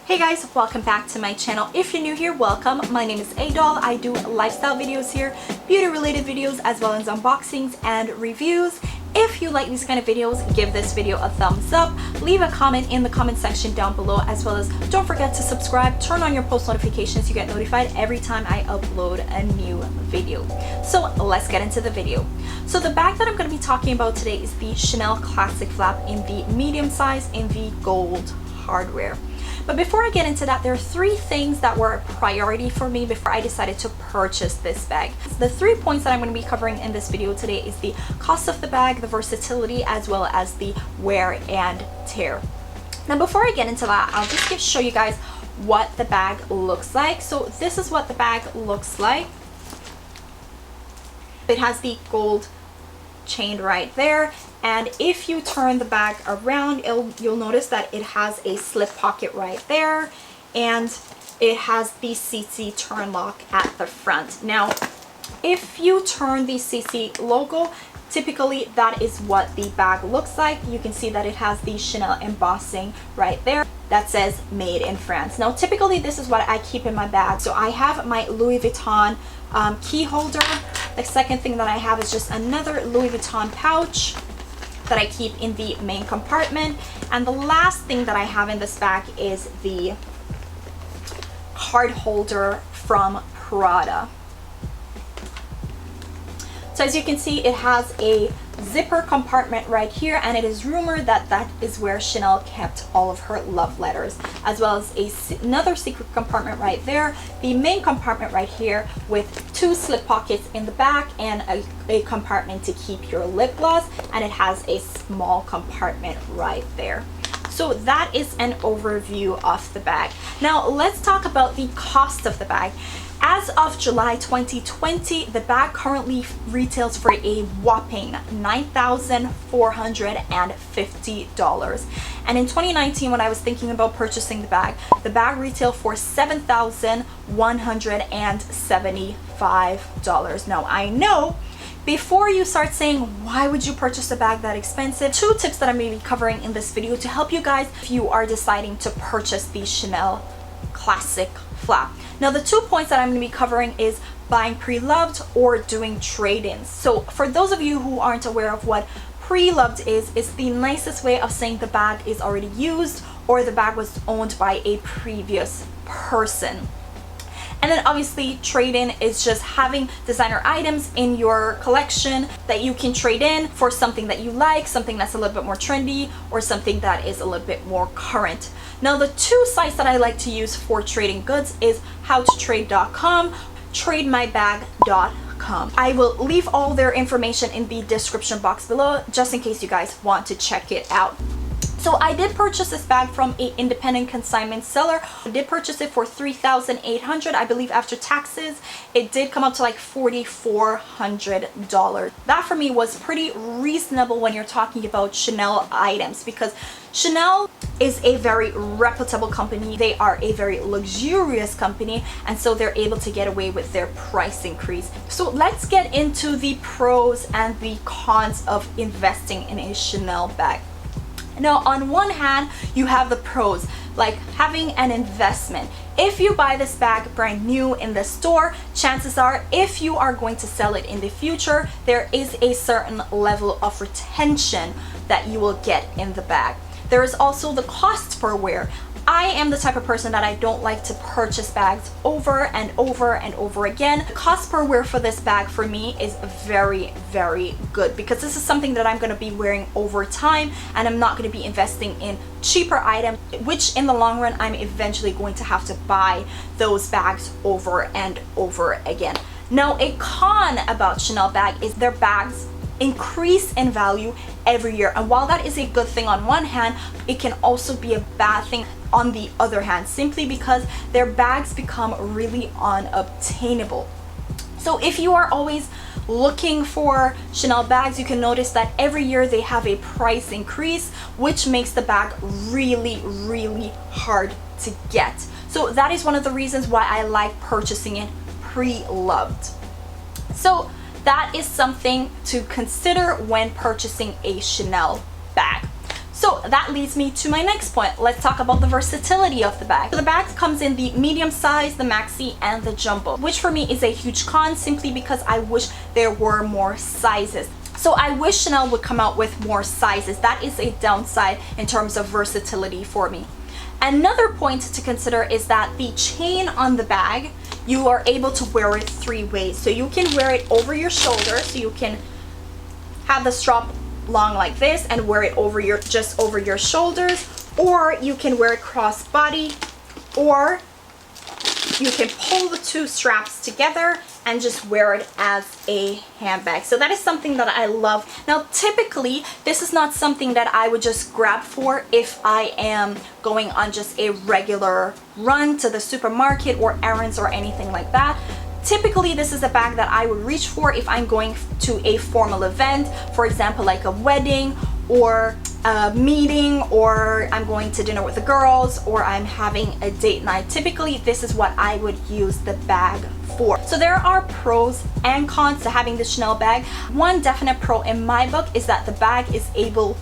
Hey guys, welcome back to my channel. If you're new here, welcome. My name is Adol. I do lifestyle videos here, beauty related videos, as well as unboxings and reviews. If you like these kind of videos, give this video a thumbs up, leave a comment in the comment section down below, as well as don't forget to subscribe, turn on your post notifications. You get notified every time I upload a new video. So let's get into the video. So the bag that I'm going to be talking about today is the Chanel Classic Flap in the medium size in the gold hardware. But before I get into that, there are three things that were a priority for me before I decided to purchase this bag. The 3 points that I'm going to be covering in this video today is the cost of the bag, the versatility, as well as the wear and tear. Now before I get into that, I'll just show you guys what the bag looks like. So this is what the bag looks like. It has the gold chain right there, and if you turn the bag around, you'll notice that it has a slip pocket right there, and it has the CC turn lock at the front. Now if you turn the CC logo, typically that is what the bag looks like. You can see that it has the Chanel embossing right there that says made in France. Now typically this is what I keep in my bag. So I have my Louis Vuitton key holder. The second thing that I have is just another Louis Vuitton pouch that I keep in the main compartment. And the last thing that I have in this bag is the card holder from Prada. So as you can see, it has a zipper compartment right here, and it is rumored that that is where Chanel kept all of her love letters, as well as another secret compartment right there, the main compartment right here with 2 slip pockets in the back and a compartment to keep your lip gloss, and it has a small compartment right there. So that is an overview of the bag. Now let's talk about the cost of the bag. As of July 2020, the bag currently retails for a whopping $9,450. And in 2019, when I was thinking about purchasing the bag retailed for $7,175. Now I know, before you start saying, why would you purchase a bag that expensive? 2 tips that I'm going to be covering in this video to help you guys if you are deciding to purchase the Chanel Classic Flap. Now the 2 points that I'm going to be covering is buying pre-loved or doing trade-ins. So for those of you who aren't aware of what pre-loved is, it's the nicest way of saying the bag is already used or the bag was owned by a previous person. And then obviously trade-in is just having designer items in your collection that you can trade in for something that you like, something that's a little bit more trendy, or something that is a little bit more current. Now the 2 sites that I like to use for trading goods is howtotrade.com, trademybag.com. I will leave all their information in the description box below just in case you guys want to check it out. So I did purchase this bag from an independent consignment seller. I did purchase it for $3,800. I believe after taxes, it did come up to like $4,400. That for me was pretty reasonable when you're talking about Chanel items, because Chanel is a very reputable company. They are a very luxurious company, and so they're able to get away with their price increase. So let's get into the pros and the cons of investing in a Chanel bag. Now on one hand, you have the pros, like having an investment. If you buy this bag brand new in the store, chances are if you are going to sell it in the future, there is a certain level of retention that you will get in the bag. There is also the cost per wear. I am the type of person that I don't like to purchase bags over and over and over again. The cost per wear for this bag for me is very, very good, because this is something that I'm going to be wearing over time, and I'm not going to be investing in cheaper items, which in the long run I'm eventually going to have to buy those bags over and over again. Now a con about Chanel bag is their bags increase in value every year, and while that is a good thing on one hand, it can also be a bad thing on the other hand, simply because their bags become really unobtainable. So if you are always looking for Chanel bags, you can notice that every year they have a price increase, which makes the bag really, really hard to get. So that is one of the reasons why I like purchasing it pre-loved. So that is something to consider when purchasing a Chanel bag. So that leads me to my next point. Let's talk about the versatility of the bag. So the bag comes in the medium size, the maxi, and the jumbo, which for me is a huge con simply because I wish there were more sizes. So I wish Chanel would come out with more sizes. That is a downside in terms of versatility for me. Another point to consider is that the chain on the bag, you are able to wear it 3 ways. So you can wear it over your shoulder, so you can have the strap long like this and wear it over your, just over your shoulders, or you can wear it crossbody, or you can pull the 2 straps together and just wear it as a handbag. So that is something that I love. Now typically this is not something that I would just grab for if I am going on just a regular run to the supermarket or errands or anything like that. Typically, this is a bag that I would reach for if I'm going to a formal event, for example, like a wedding or a meeting, or I'm going to dinner with the girls, or I'm having a date night. Typically, this is what I would use the bag for. So there are pros and cons to having the Chanel bag. One definite pro in my book is that the bag is able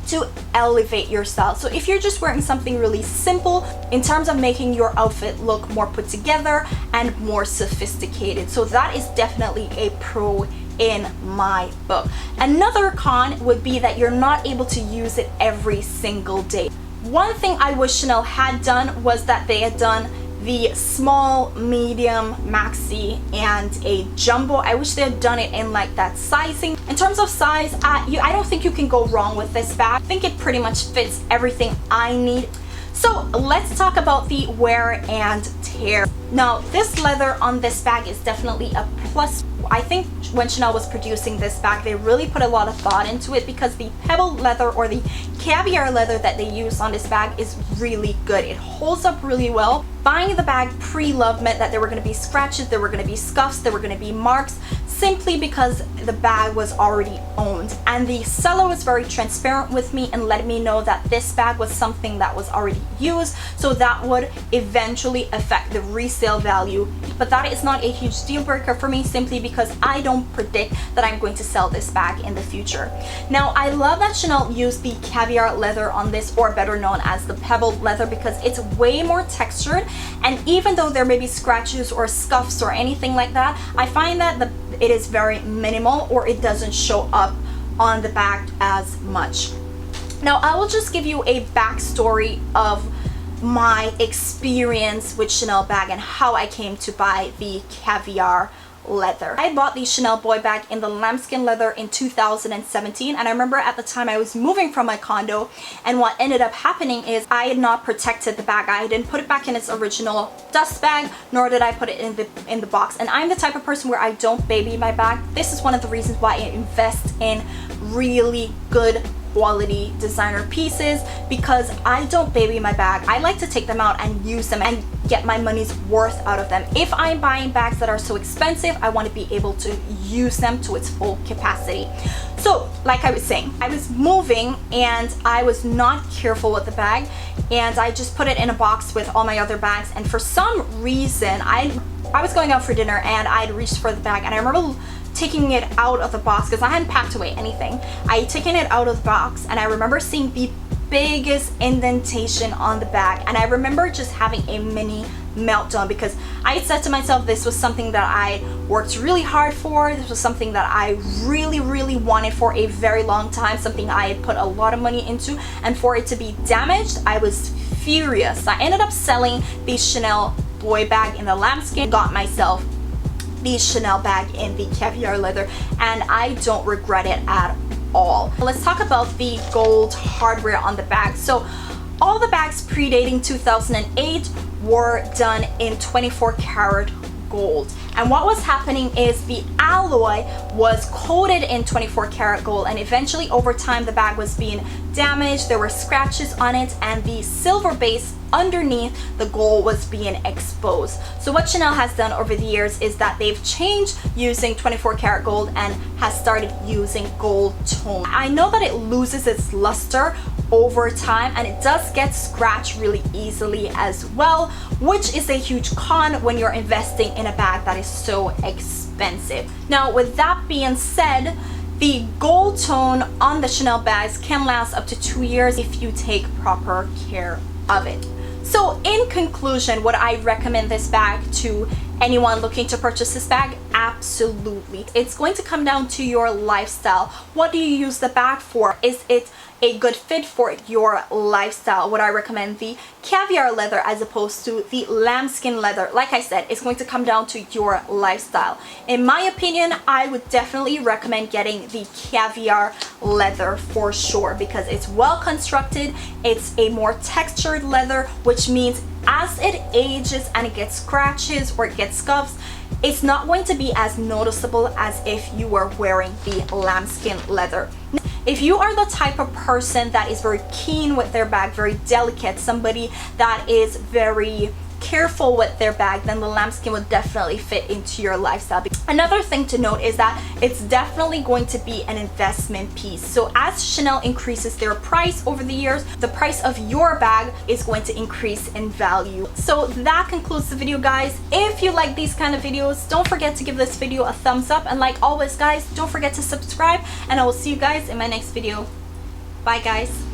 to elevate your style. So if you're just wearing something really simple in terms of making your outfit look more put together and more sophisticated, so that is definitely a pro in my book. Another con would be that you're not able to use it every single day. One thing I wish Chanel had done was that they had done the small, medium, maxi, and a jumbo. I wish they had done it in like that sizing. In terms of size, I don't think you can go wrong with this bag. I think it pretty much fits everything I need. So let's talk about the wear and tear. Now this leather on this bag is definitely a plus. I think when Chanel was producing this bag, they really put a lot of thought into it, because the pebble leather or the caviar leather that they use on this bag is really good. It holds up really well. Buying the bag pre-loved meant that there were going to be scratches, there were going to be scuffs, there were going to be marks, simply because the bag was already owned. And the seller was very transparent with me and let me know that this bag was something that was already used, so that would eventually affect the resale value. But that is not a huge deal breaker for me, simply because I don't predict that I'm going to sell this bag in the future. Now I love that Chanel used the caviar leather on this, or better known as the pebble leather, because it's way more textured, and even though there may be scratches or scuffs or anything like that, I find that it is very minimal, or it doesn't show up on the bag as much. Now I will just give you a backstory of my experience with Chanel bag and how I came to buy the caviar leather. I bought the Chanel boy bag in the lambskin leather in 2017, and I remember at the time I was moving from my condo, and what ended up happening is I had not protected the bag. I didn't put it back in its original dust bag, nor did I put it in the box. And I'm the type of person where I don't baby my bag. This is one of the reasons why I invest in really good quality designer pieces, because I don't baby my bag. I like to take them out and use them and get my money's worth out of them. If I'm buying bags that are so expensive, I want to be able to use them to its full capacity. So like I was saying, I was moving and I was not careful with the bag, and I just put it in a box with all my other bags, and for some reason I was going out for dinner and I'd reached for the bag, and I remember taking it out of the box because I hadn't packed away anything. I had taken it out of the box, and I remember seeing the biggest indentation on the bag, and I remember just having a mini meltdown, because I had said to myself, this was something that I worked really hard for, this was something that I really wanted for a very long time, something I had put a lot of money into, and for it to be damaged, I was furious. I ended up selling the Chanel boy bag in the lambskin, got myself the Chanel bag in the caviar leather, and I don't regret it at all. Let's talk about the gold hardware on the bag. So all the bags predating 2008 were done in 24 karat gold, and what was happening is the alloy was coated in 24 karat gold, and eventually over time the bag was being damaged, there were scratches on it, and the silver base underneath the gold was being exposed. So what Chanel has done over the years is that they've changed using 24 karat gold and has started using gold tone. I know that it loses its luster over time, and it does get scratched really easily as well, which is a huge con when you're investing in a bag that is so expensive. Now with that being said, The gold tone on the Chanel bags can last up to 2 years if you take proper care of it. So in conclusion, would I recommend this bag to anyone looking to purchase this bag? Absolutely. It's going to come down to your lifestyle. What do you use the bag for? Is it a good fit for your lifestyle? Would I recommend the caviar leather as opposed to the lambskin leather? Like I said, it's going to come down to your lifestyle. In my opinion, I would definitely recommend getting the caviar leather for sure, because it's well constructed. It's a more textured leather, which means as it ages and it gets scratches or it gets scuffs, it's not going to be as noticeable as if you were wearing the lambskin leather. If you are the type of person that is very keen with their bag, very delicate, somebody that is very careful with their bag, then the lambskin would definitely fit into your lifestyle. Another thing to note is that it's definitely going to be an investment piece. So as Chanel increases their price over the years, the price of your bag is going to increase in value. So that concludes the video, guys. If you like these kind of videos, don't forget to give this video a thumbs up, and like always, guys, don't forget to subscribe, and I will see you guys in my next video. Bye, guys.